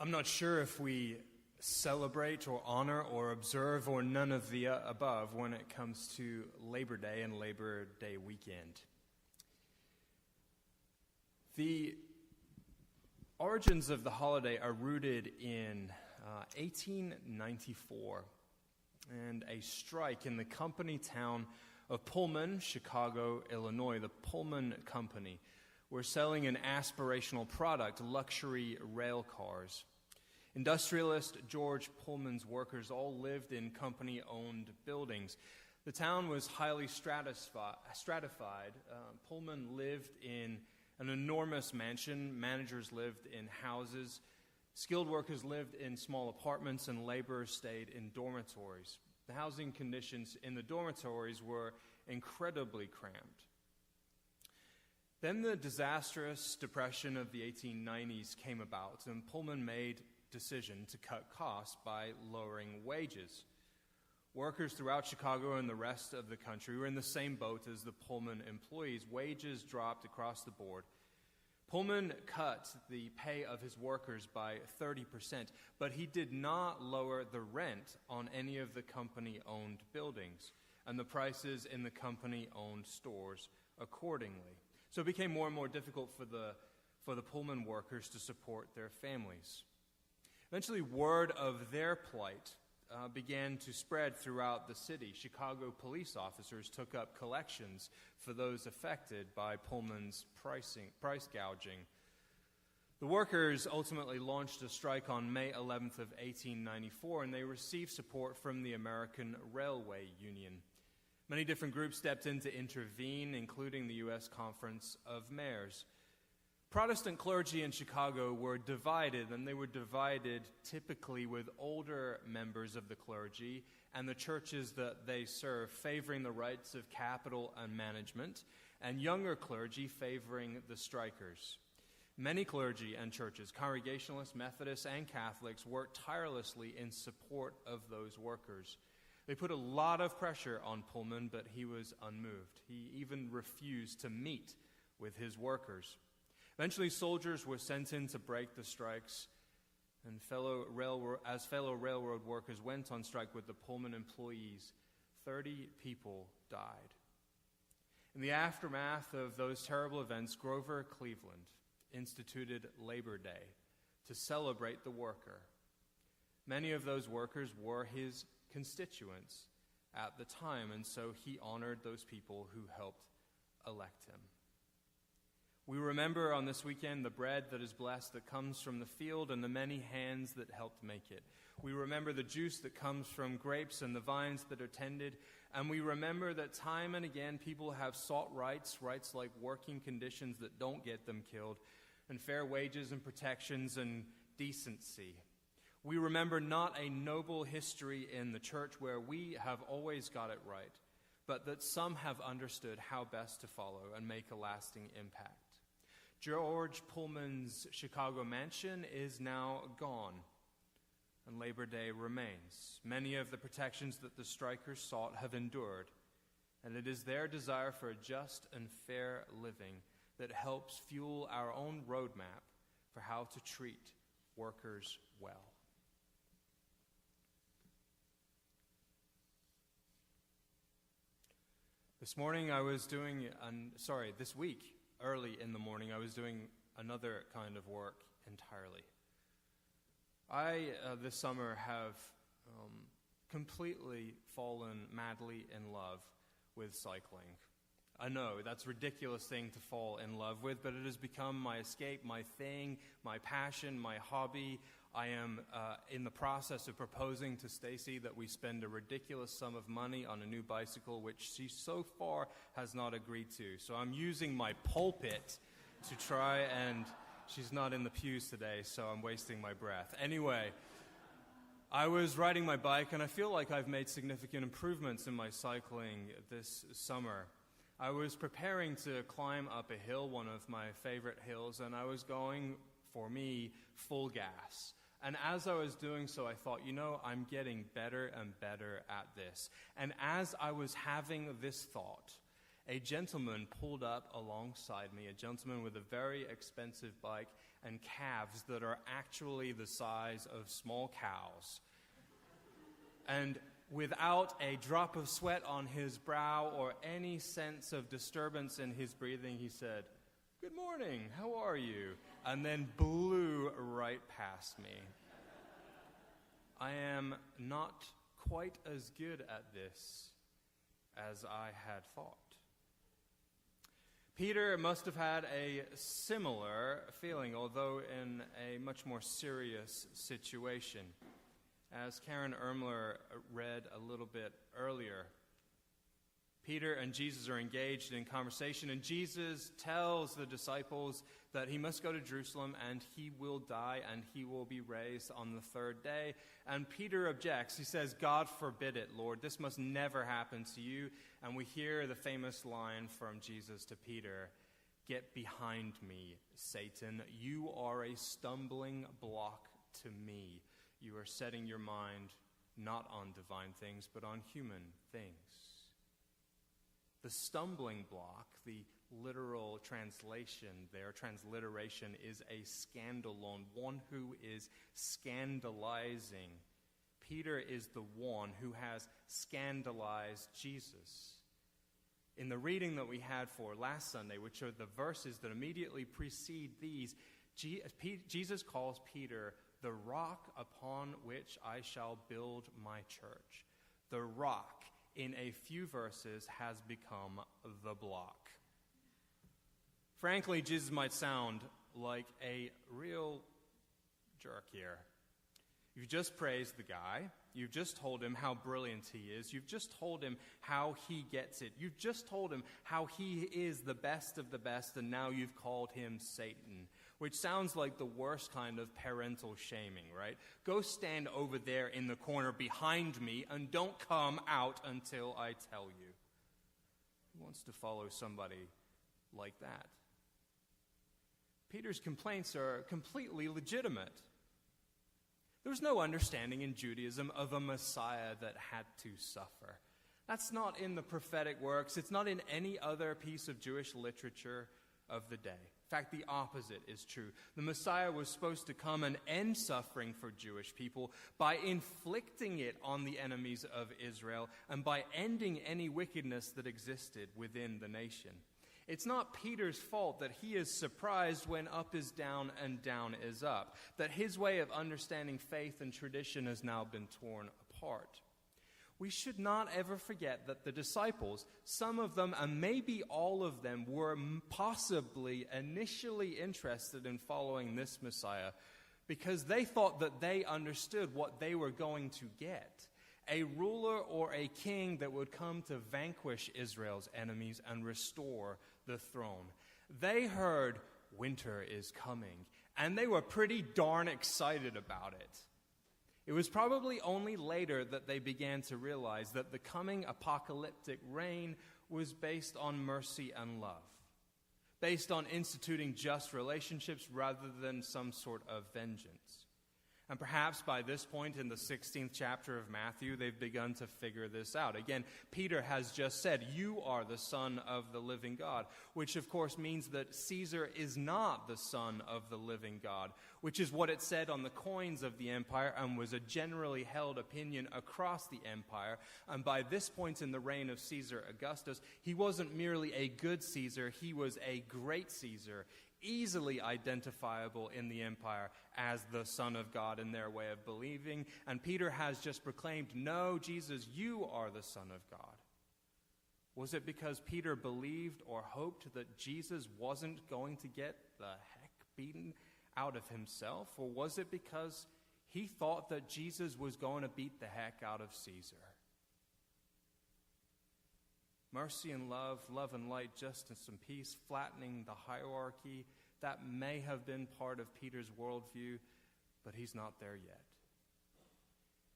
I'm not sure if we celebrate or honor or observe or none of the above when it comes to Labor Day and Labor Day weekend. The origins of the holiday are rooted in 1894 and a strike in the company town of Pullman, Chicago, Illinois. The Pullman Company were selling an aspirational product, luxury rail cars. Industrialist George Pullman's workers all lived in company-owned buildings. The town was highly stratified. Pullman lived in an enormous mansion. Managers lived in houses. Skilled workers lived in small apartments, and laborers stayed in dormitories. The housing conditions in the dormitories were incredibly cramped. Then the disastrous depression of the 1890s came about, and Pullman made a decision to cut costs by lowering wages. Workers throughout Chicago and the rest of the country were in the same boat as the Pullman employees. Wages dropped across the board. Pullman cut the pay of his workers by 30%, but he did not lower the rent on any of the company-owned buildings and the prices in the company-owned stores accordingly. So it became more and more difficult for the Pullman workers to support their families. Eventually, word of their plight began to spread throughout the city. Chicago police officers took up collections for those affected by Pullman's price gouging. The workers ultimately launched a strike on May 11th of 1894, and they received support from the American Railway Union. Many different groups stepped in to intervene, including the U.S. Conference of Mayors. Protestant clergy in Chicago were divided, and they were divided typically with older members of the clergy and the churches that they serve favoring the rights of capital and management, and younger clergy favoring the strikers. Many clergy and churches, Congregationalists, Methodists, and Catholics, worked tirelessly in support of those workers. They put a lot of pressure on Pullman, but he was unmoved. He even refused to meet with his workers. Eventually, soldiers were sent in to break the strikes, and fellow railroad workers went on strike with the Pullman employees. 30 people died. In the aftermath of those terrible events, Grover Cleveland instituted Labor Day to celebrate the worker. Many of those workers were his constituents at the time, and so he honored those people who helped elect him. We remember on this weekend the bread that is blessed that comes from the field and the many hands that helped make it. We remember the juice that comes from grapes and the vines that are tended. And we remember that time and again people have sought rights like working conditions that don't get them killed, and fair wages and protections and decency. We remember not a noble history in the church where we have always got it right, but that some have understood how best to follow and make a lasting impact. George Pullman's Chicago mansion is now gone, and Labor Day remains. Many of the protections that the strikers sought have endured, and it is their desire for a just and fair living that helps fuel our own roadmap for how to treat workers well. This week, early in the morning, I was doing another kind of work entirely. I, this summer, have completely fallen madly in love with cycling. I know, that's a ridiculous thing to fall in love with, but it has become my escape, my thing, my passion, my hobby. I am in the process of proposing to Stacy that we spend a ridiculous sum of money on a new bicycle, which she so far has not agreed to. So I'm using my pulpit to try, and she's not in the pews today, so I'm wasting my breath. Anyway, I was riding my bike, and I feel like I've made significant improvements in my cycling this summer. I was preparing to climb up a hill, one of my favorite hills, and I was going, for me, full gas. And as I was doing so, I thought, I'm getting better and better at this. And as I was having this thought, a gentleman pulled up alongside me, a gentleman with a very expensive bike and calves that are actually the size of small cows. And without a drop of sweat on his brow or any sense of disturbance in his breathing, he said, "Good morning, how are you?" and then blew right past me. I am not quite as good at this as I had thought. Peter must have had a similar feeling, although in a much more serious situation. As Karen Ermler read a little bit earlier, Peter and Jesus are engaged in conversation, and Jesus tells the disciples that he must go to Jerusalem and he will die and he will be raised on the third day. And Peter objects. He says, "God forbid it, Lord. This must never happen to you." And we hear the famous line from Jesus to Peter, "Get behind me, Satan. You are a stumbling block to me. You are setting your mind not on divine things, but on human things." The stumbling block, the literal translation there, transliteration, is a scandalon, one who is scandalizing. Peter is the one who has scandalized Jesus. In the reading that we had for last Sunday, which are the verses that immediately precede these, Jesus calls Peter the rock upon which I shall build my church. The rock, in a few verses, has become the block. Frankly, Jesus might sound like a real jerk here. You've just praised the guy. You've just told him how brilliant he is. You've just told him how he gets it. You've just told him how he is the best of the best, and now you've called him Satan, which sounds like the worst kind of parental shaming, right? Go stand over there in the corner behind me and don't come out until I tell you. Who wants to follow somebody like that? Peter's complaints are completely legitimate. There was no understanding in Judaism of a Messiah that had to suffer. That's not in the prophetic works. It's not in any other piece of Jewish literature of the day. In fact, the opposite is true. The Messiah was supposed to come and end suffering for Jewish people by inflicting it on the enemies of Israel and by ending any wickedness that existed within the nation. It's not Peter's fault that he is surprised when up is down and down is up, that his way of understanding faith and tradition has now been torn apart. We should not ever forget that the disciples, some of them and maybe all of them, were possibly initially interested in following this Messiah because they thought that they understood what they were going to get. A ruler or a king that would come to vanquish Israel's enemies and restore the throne. They heard winter is coming, and they were pretty darn excited about it. It was probably only later that they began to realize that the coming apocalyptic reign was based on mercy and love, based on instituting just relationships rather than some sort of vengeance. And perhaps by this point in the 16th chapter of Matthew, they've begun to figure this out. Again, Peter has just said, "You are the Son of the living God," which of course means that Caesar is not the Son of the living God, which is what it said on the coins of the empire and was a generally held opinion across the empire. And by this point in the reign of Caesar Augustus, he wasn't merely a good Caesar, he was a great Caesar, easily identifiable in the empire as the Son of God in their way of believing. And Peter has just proclaimed, "No, Jesus, you are the Son of God." Was it because Peter believed or hoped that Jesus wasn't going to get the heck beaten out of himself? Or was it because he thought that Jesus was going to beat the heck out of Caesar? Mercy and love, love and light, justice and peace, flattening the hierarchy. That may have been part of Peter's worldview, but he's not there yet.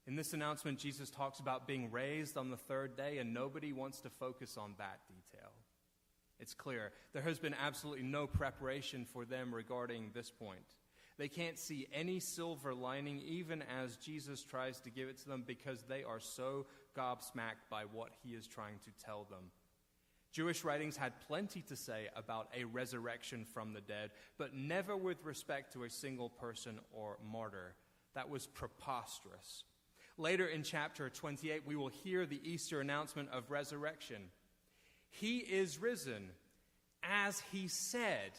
In this announcement, Jesus talks about being raised on the third day, and nobody wants to focus on that detail. It's clear there has been absolutely no preparation for them regarding this point. They can't see any silver lining, even as Jesus tries to give it to them, because they are so gobsmacked by what he is trying to tell them. Jewish writings had plenty to say about a resurrection from the dead, but never with respect to a single person or martyr. That was preposterous. Later in chapter 28, we will hear the Easter announcement of resurrection. He is risen, as he said.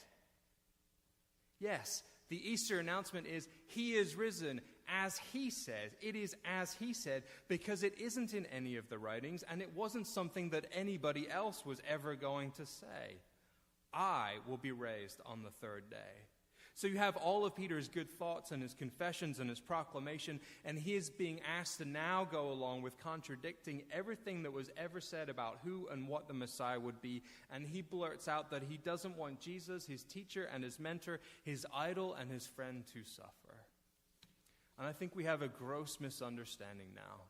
Yes, the Easter announcement is, he is risen, as he said. It is as he said, because it isn't in any of the writings, and it wasn't something that anybody else was ever going to say. I will be raised on the third day. So you have all of Peter's good thoughts and his confessions and his proclamation, and he is being asked to now go along with contradicting everything that was ever said about who and what the Messiah would be. And he blurts out that he doesn't want Jesus, his teacher and his mentor, his idol and his friend, to suffer. And I think we have a gross misunderstanding now.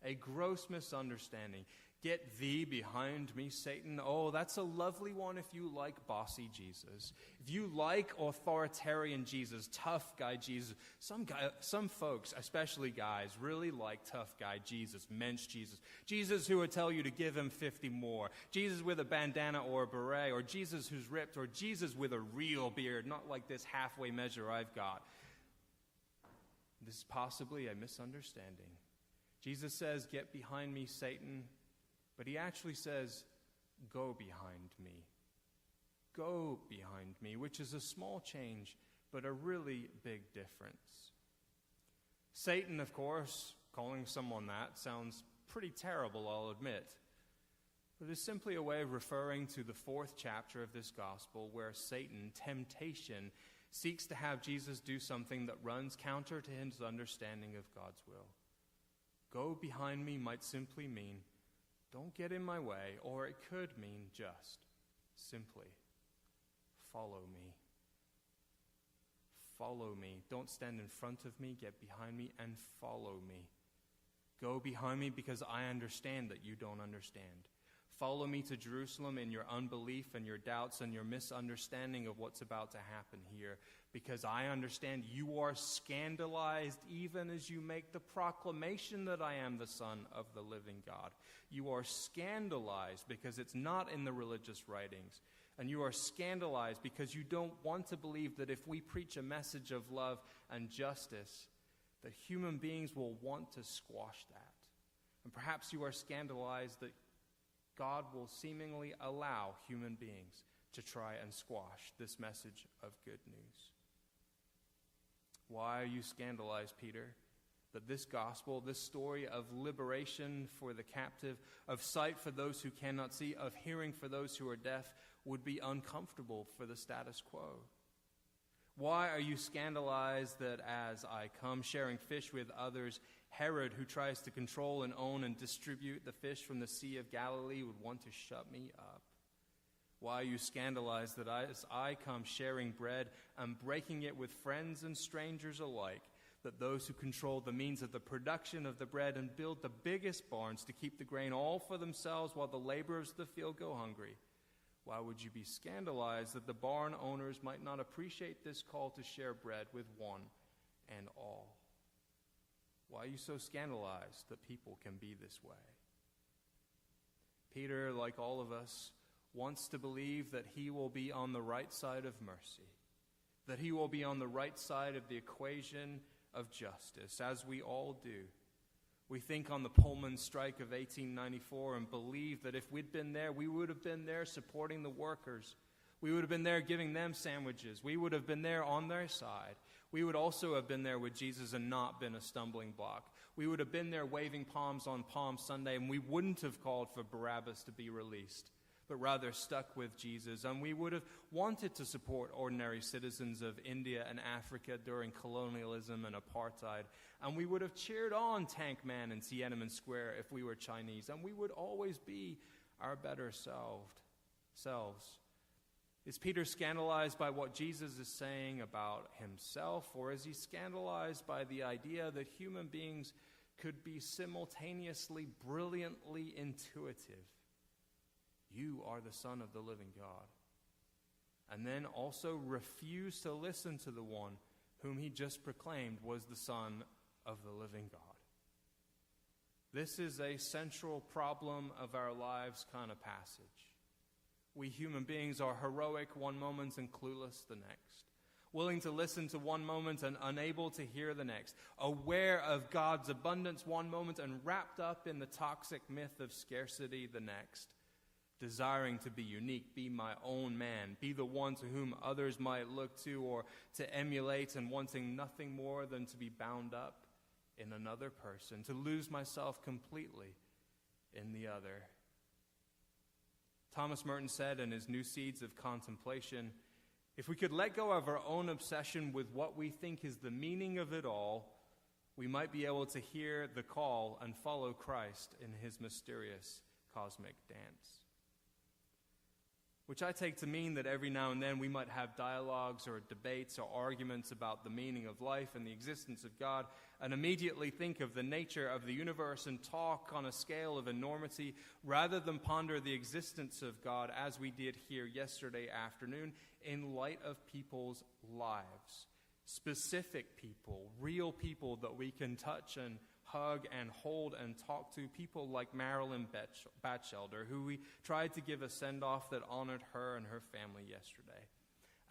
A gross misunderstanding. Get thee behind me, Satan. Oh, that's a lovely one if you like bossy Jesus. If you like authoritarian Jesus, tough guy Jesus. Some folks, especially guys, really like tough guy Jesus, mensch Jesus. Jesus who would tell you to give him 50 more. Jesus with a bandana or a beret, or Jesus who's ripped, or Jesus with a real beard, not like this halfway measure I've got. This is possibly a misunderstanding. Jesus says, get behind me, Satan. But he actually says, go behind me. Go behind me, which is a small change, but a really big difference. Satan, of course, calling someone that sounds pretty terrible, I'll admit. But it's simply a way of referring to the 4th chapter of this gospel, where Satan, temptation, seeks to have Jesus do something that runs counter to his understanding of God's will. Go behind me might simply mean, don't get in my way, or it could mean just simply, follow me. Follow me. Don't stand in front of me, get behind me, and follow me. Go behind me because I understand that you don't understand. Follow me to Jerusalem in your unbelief and your doubts and your misunderstanding of what's about to happen here, because I understand you are scandalized even as you make the proclamation that I am the Son of the living God. You are scandalized because it's not in the religious writings, and you are scandalized because you don't want to believe that if we preach a message of love and justice, that human beings will want to squash that. And perhaps you are scandalized that God will seemingly allow human beings to try and squash this message of good news. Why are you scandalized, Peter? That this gospel, this story of liberation for the captive, of sight for those who cannot see, of hearing for those who are deaf, would be uncomfortable for the status quo? Why are you scandalized that as I come sharing fish with others, Herod, who tries to control and own and distribute the fish from the Sea of Galilee, would want to shut me up? Why are you scandalized that as I come sharing bread and breaking it with friends and strangers alike, that those who control the means of the production of the bread and build the biggest barns to keep the grain all for themselves while the laborers of the field go hungry? Why would you be scandalized that the barn owners might not appreciate this call to share bread with one and all? Why are you so scandalized that people can be this way? Peter, like all of us, wants to believe that he will be on the right side of mercy, that he will be on the right side of the equation of justice, as we all do. We think on the Pullman strike of 1894 and believe that if we'd been there, we would have been there supporting the workers. We would have been there giving them sandwiches. We would have been there on their side. We would also have been there with Jesus and not been a stumbling block. We would have been there waving palms on Palm Sunday, and we wouldn't have called for Barabbas to be released, but rather stuck with Jesus. And we would have wanted to support ordinary citizens of India and Africa during colonialism and apartheid. And we would have cheered on Tank Man in Tiananmen Square if we were Chinese. And we would always be our better selves. Is Peter scandalized by what Jesus is saying about himself, or is he scandalized by the idea that human beings could be simultaneously brilliantly intuitive? You are the Son of the living God. And then also refuse to listen to the one whom he just proclaimed was the Son of the living God. This is a central problem of our lives kind of passage. We human beings are heroic one moment and clueless the next, willing to listen to one moment and unable to hear the next, aware of God's abundance one moment and wrapped up in the toxic myth of scarcity the next, desiring to be unique, be my own man, be the one to whom others might look to or to emulate, and wanting nothing more than to be bound up in another person, to lose myself completely in the other. Thomas Merton said in his New Seeds of Contemplation, if we could let go of our own obsession with what we think is the meaning of it all, we might be able to hear the call and follow Christ in his mysterious cosmic dance. Which I take to mean that every now and then we might have dialogues or debates or arguments about the meaning of life and the existence of God, and immediately think of the nature of the universe and talk on a scale of enormity rather than ponder the existence of God as we did here yesterday afternoon in light of people's lives. Specific people, real people that we can touch and hug and hold and talk to, people like Marilyn Batchelder, who we tried to give a send-off that honored her and her family yesterday.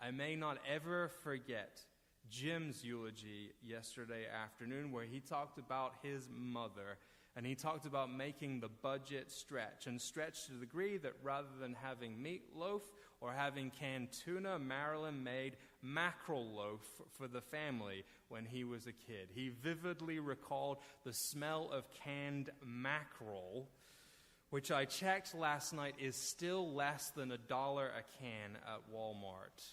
I may not ever forget Jim's eulogy yesterday afternoon, where he talked about his mother, and he talked about making the budget stretch to the degree that rather than having meatloaf or having canned tuna, Marilyn made mackerel loaf for the family when he was a kid. He vividly recalled the smell of canned mackerel, which I checked last night is still less than $1 a can at Walmart.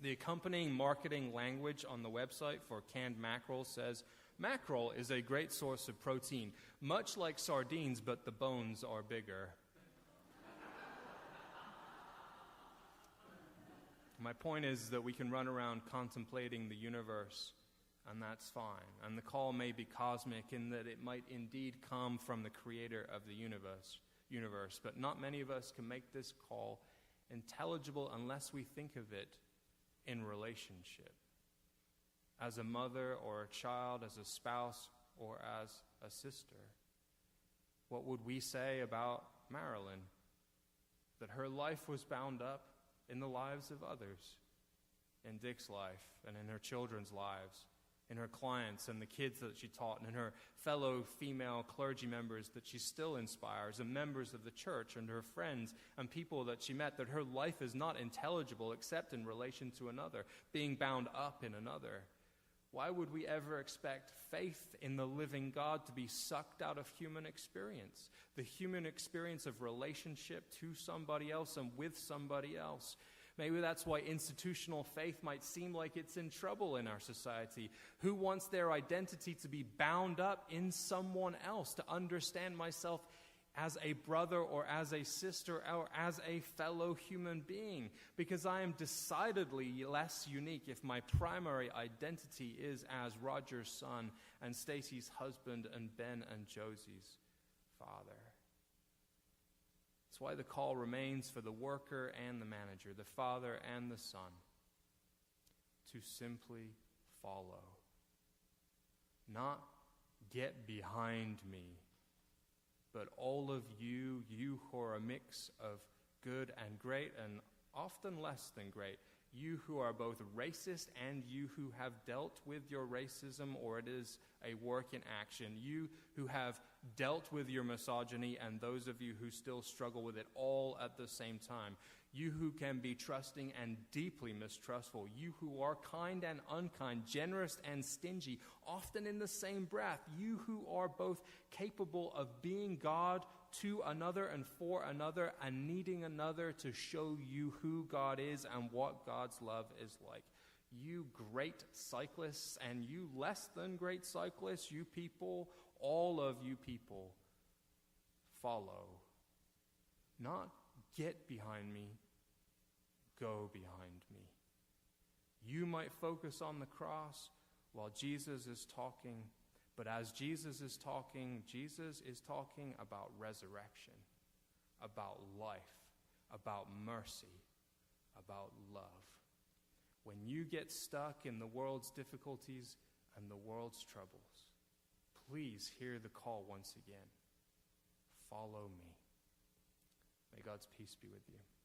The accompanying marketing language on the website for canned mackerel says, mackerel is a great source of protein, much like sardines, but the bones are bigger. My point is that we can run around contemplating the universe, and that's fine. And the call may be cosmic in that it might indeed come from the creator of the universe, but not many of us can make this call intelligible unless we think of it in relationship. As a mother or a child, as a spouse, or as a sister. What would we say about Marilyn? That her life was bound up in the lives of others, in Dick's life and in her children's lives, in her clients and the kids that she taught, and in her fellow female clergy members that she still inspires, and members of the church, and her friends and people that she met, that her life is not intelligible except in relation to another, being bound up in another. Why would we ever expect faith in the living God to be sucked out of human experience? The human experience of relationship to somebody else and with somebody else. Maybe that's why institutional faith might seem like it's in trouble in our society. Who wants their identity to be bound up in someone else, to understand myself as a brother or as a sister or as a fellow human being? Because I am decidedly less unique if my primary identity is as Roger's son and Stacy's husband and Ben and Josie's father. That's why the call remains for the worker and the manager, the father and the son, to simply follow. Not get behind me, but all of you who are a mix of good and great and often less than great, you who are both racist and you who have dealt with your racism or it is a work in action, you who have dealt with your misogyny and those of you who still struggle with it all at the same time, you who can be trusting and deeply mistrustful, you who are kind and unkind, generous and stingy, often in the same breath, you who are both capable of being God to another and for another and needing another to show you who God is and what God's love is like. You great cyclists and you less than great cyclists, you people, all of you people, follow. Not get behind me, go behind me. You might focus on the cross while Jesus is talking, but as Jesus is talking about resurrection, about life, about mercy, about love. When you get stuck in the world's difficulties and the world's troubles, please hear the call once again. Follow me. May God's peace be with you.